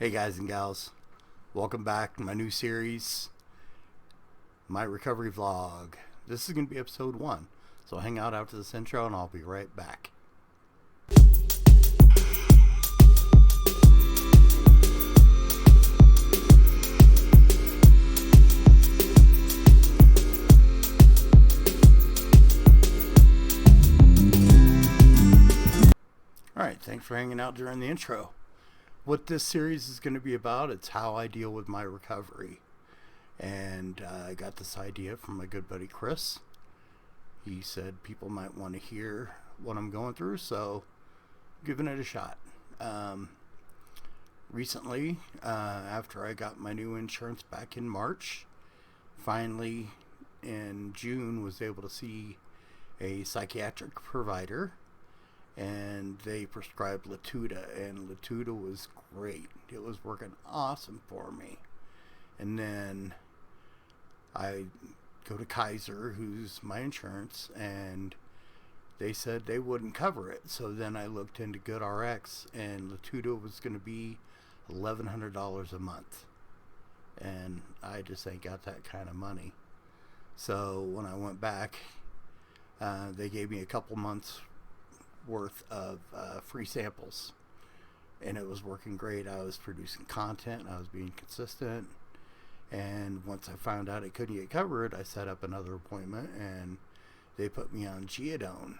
Hey guys and gals, welcome back to my new series, my recovery vlog. This is going to be episode 1, so hang out after this intro and I'll be right back. Alright, thanks for hanging out during the intro. What this series is going to be about, it's how I deal with my recovery. And I got this idea from my good buddy Chris. He said people might want to hear what I'm going through, so giving it a shot. Recently, after I got my new insurance back in March, finally in June was able to see a psychiatric provider. And they prescribed Latuda, and Latuda was great. It was working awesome for me. And then I go to Kaiser, who's my insurance, and they said they wouldn't cover it. So then I looked into GoodRx, and Latuda was going to be $1,100 a month. And I just ain't got that kind of money. So when I went back, they gave me a couple months worth of free samples, and it was working great. I was producing content, I was being consistent, and once I found out it couldn't get covered, I set up another appointment and they put me on Geodone,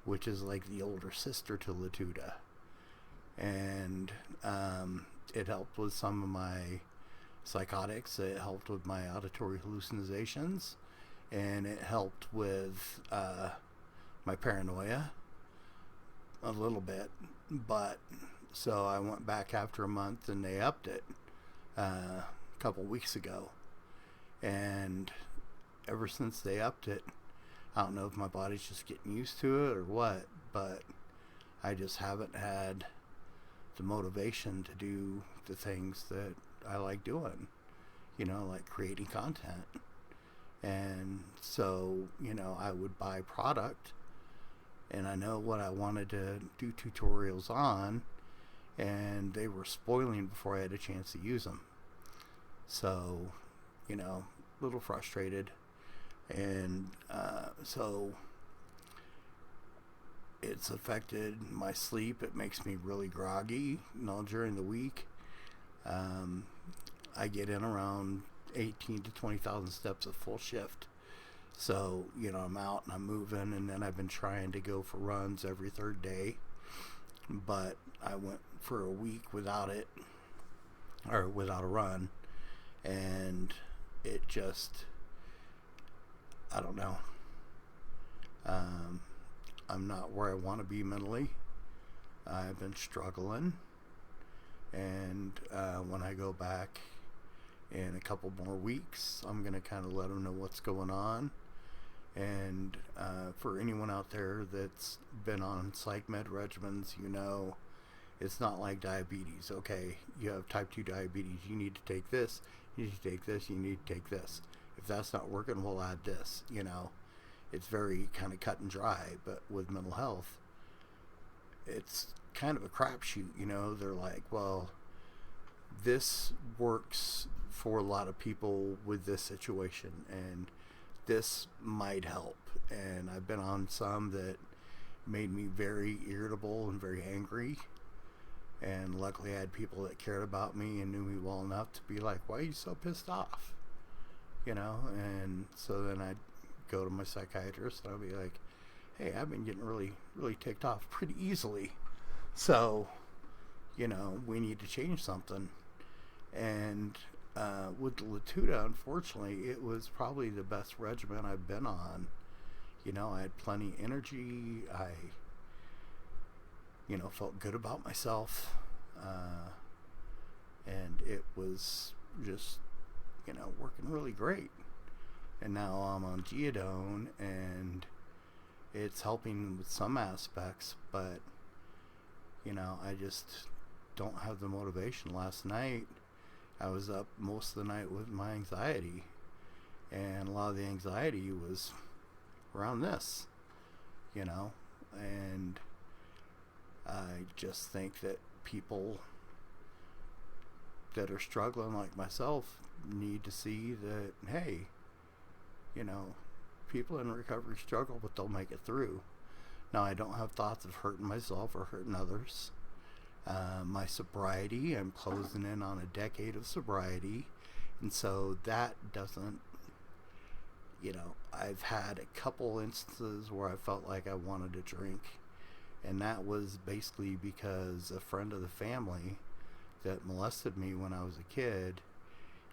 which is like the older sister to Latuda, and it helped with some of my psychotics, it helped with my auditory hallucinations, and it helped with my paranoia a little bit. But so I went back after a month and they upped it a couple weeks ago, and ever since they upped it, I don't know if my body's just getting used to it or what, but I just haven't had the motivation to do the things that I like doing, like creating content. And so I would buy product, and I know what I wanted to do tutorials on, and they were spoiling before I had a chance to use them. So, a little frustrated. And so it's affected my sleep. It makes me really groggy, during the week. I get in around 18 to 20,000 steps of full shift. So, I'm out and I'm moving, and then I've been trying to go for runs every third day, but I went for a week without a run, and it just, I don't know. I'm not where I want to be mentally. I've been struggling, and when I go back in a couple more weeks, I'm going to kind of let them know what's going on. And for anyone out there that's been on psych med regimens, it's not like diabetes. Okay, you have type 2 diabetes, you need to take this, you need to take this, you need to take this. If that's not working, we'll add this. It's very kind of cut and dry. But with mental health, it's kind of a crapshoot. They're like, well, this works for a lot of people with this situation, and this might help. And I've been on some that made me very irritable and very angry, and luckily I had people that cared about me and knew me well enough to be like, why are you so pissed off? And so then I'd go to my psychiatrist and I'll be like, hey, I've been getting really, really ticked off pretty easily, so we need to change something. And with the Latuda, unfortunately, it was probably the best regimen I've been on. I had plenty of energy. I, felt good about myself. And it was just, working really great. And now I'm on Geodone, and it's helping with some aspects, but, I just don't have the motivation. Last night, I was up most of the night with my anxiety, and a lot of the anxiety was around this, and I just think that people that are struggling like myself need to see that, hey, people in recovery struggle, but they'll make it through. Now, I don't have thoughts of hurting myself or hurting others. My sobriety, I'm closing in on a decade of sobriety, and so that doesn't, I've had a couple instances where I felt like I wanted to drink, and that was basically because a friend of the family that molested me when I was a kid,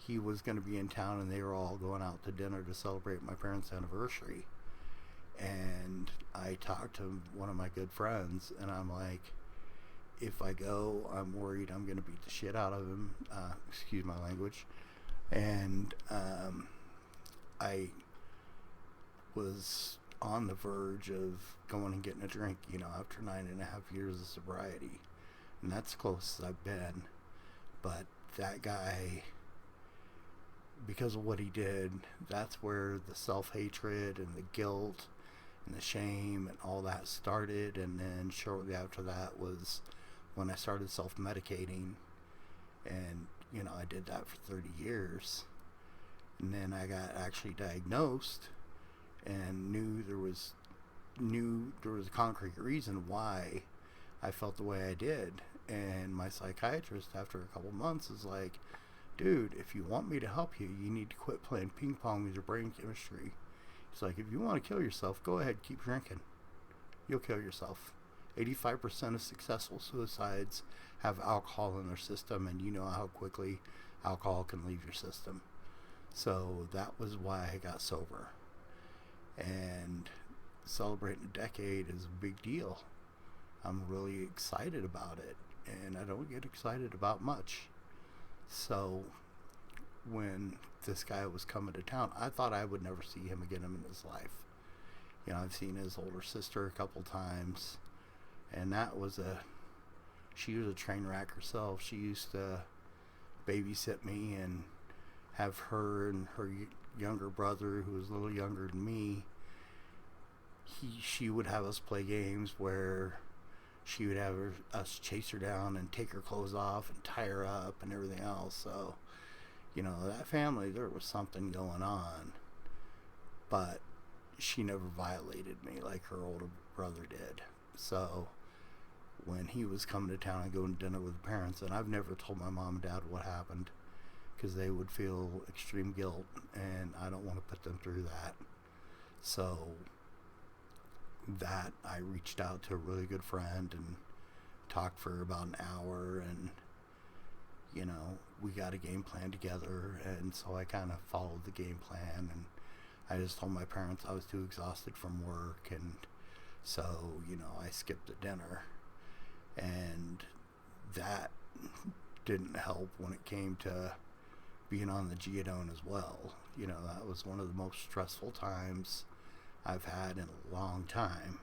he was going to be in town, and they were all going out to dinner to celebrate my parents' anniversary. And I talked to one of my good friends, and I'm like, if I go, I'm worried I'm going to beat the shit out of him. Excuse my language. And I was on the verge of going and getting a drink, after 9.5 years of sobriety. And that's the closest I've been. But that guy, because of what he did, that's where the self-hatred and the guilt and the shame and all that started. And then shortly after that was when I started self-medicating, and I did that for 30 years, and then I got actually diagnosed and knew there was a concrete reason why I felt the way I did. And my psychiatrist, after a couple months, is like, dude, if you want me to help you, you need to quit playing ping pong with your brain chemistry. He's like, if you want to kill yourself, go ahead, keep drinking. You'll kill yourself. 85% of successful suicides have alcohol in their system, and you know how quickly alcohol can leave your system. So that was why I got sober. And celebrating a decade is a big deal. I'm really excited about it, and I don't get excited about much. So when this guy was coming to town, I thought I would never see him again in his life. I've seen his older sister a couple times, and she was a train wreck herself. She used to babysit me and have her and her younger brother, who was a little younger than me, she would have us play games where she would have us chase her down and take her clothes off and tie her up and everything else. So, that family, there was something going on. But she never violated me like her older brother did. So when he was coming to town and going to dinner with the parents, and I've never told my mom and dad what happened, because they would feel extreme guilt, and I don't want to put them through that. So that I reached out to a really good friend and talked for about an hour, and we got a game plan together. And so I kind of followed the game plan, and I just told my parents I was too exhausted from work, and so I skipped the dinner. And that didn't help when it came to being on the Geodone as well. That was one of the most stressful times I've had in a long time.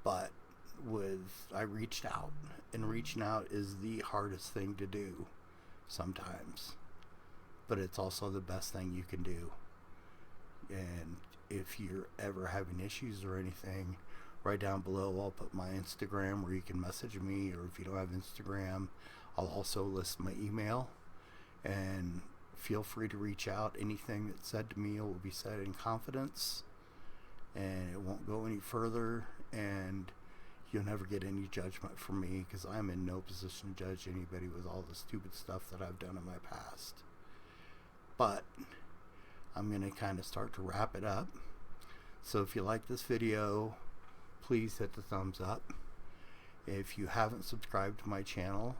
But I reached out, and reaching out is the hardest thing to do sometimes, but it's also the best thing you can do. And if you're ever having issues or anything, right down below I'll put my Instagram where you can message me, or if you don't have Instagram, I'll also list my email, and feel free to reach out. Anything that's said to me will be said in confidence, and it won't go any further, and you'll never get any judgment from me, because I'm in no position to judge anybody with all the stupid stuff that I've done in my past. But I'm going to kind of start to wrap it up. So if you like this video, please hit the thumbs up. If you haven't subscribed to my channel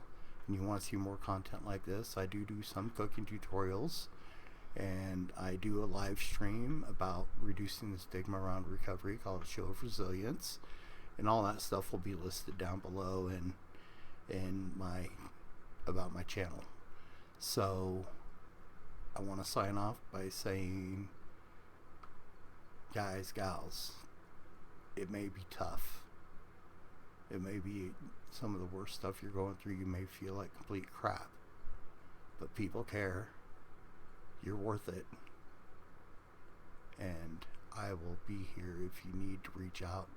and you want to see more content like this, I do some cooking tutorials, and I do a live stream about reducing the stigma around recovery called A Show of Resilience, and all that stuff will be listed down below in about my channel. So I want to sign off by saying, guys, gals, it may be tough. It may be some of the worst stuff you're going through. You may feel like complete crap, but people care. You're worth it. And I will be here if you need to reach out.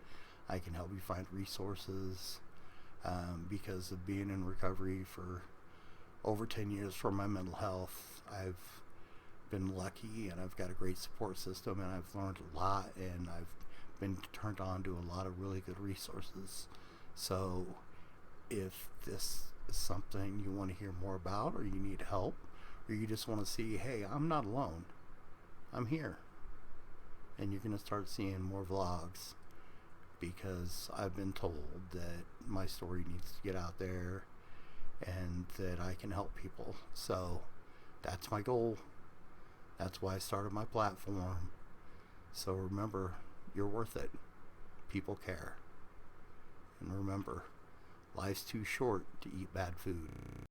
I can help you find resources, because of being in recovery for over 10 years for my mental health. I've been lucky, and I've got a great support system, and I've learned a lot, and I've been turned on to a lot of really good resources. So if this is something you want to hear more about, or you need help, or you just want to see, hey, I'm not alone, I'm here. And you're going to start seeing more vlogs, because I've been told that my story needs to get out there and that I can help people. So that's my goal. That's why I started my platform. So remember, you're worth it. People care. And remember, life's too short to eat bad food.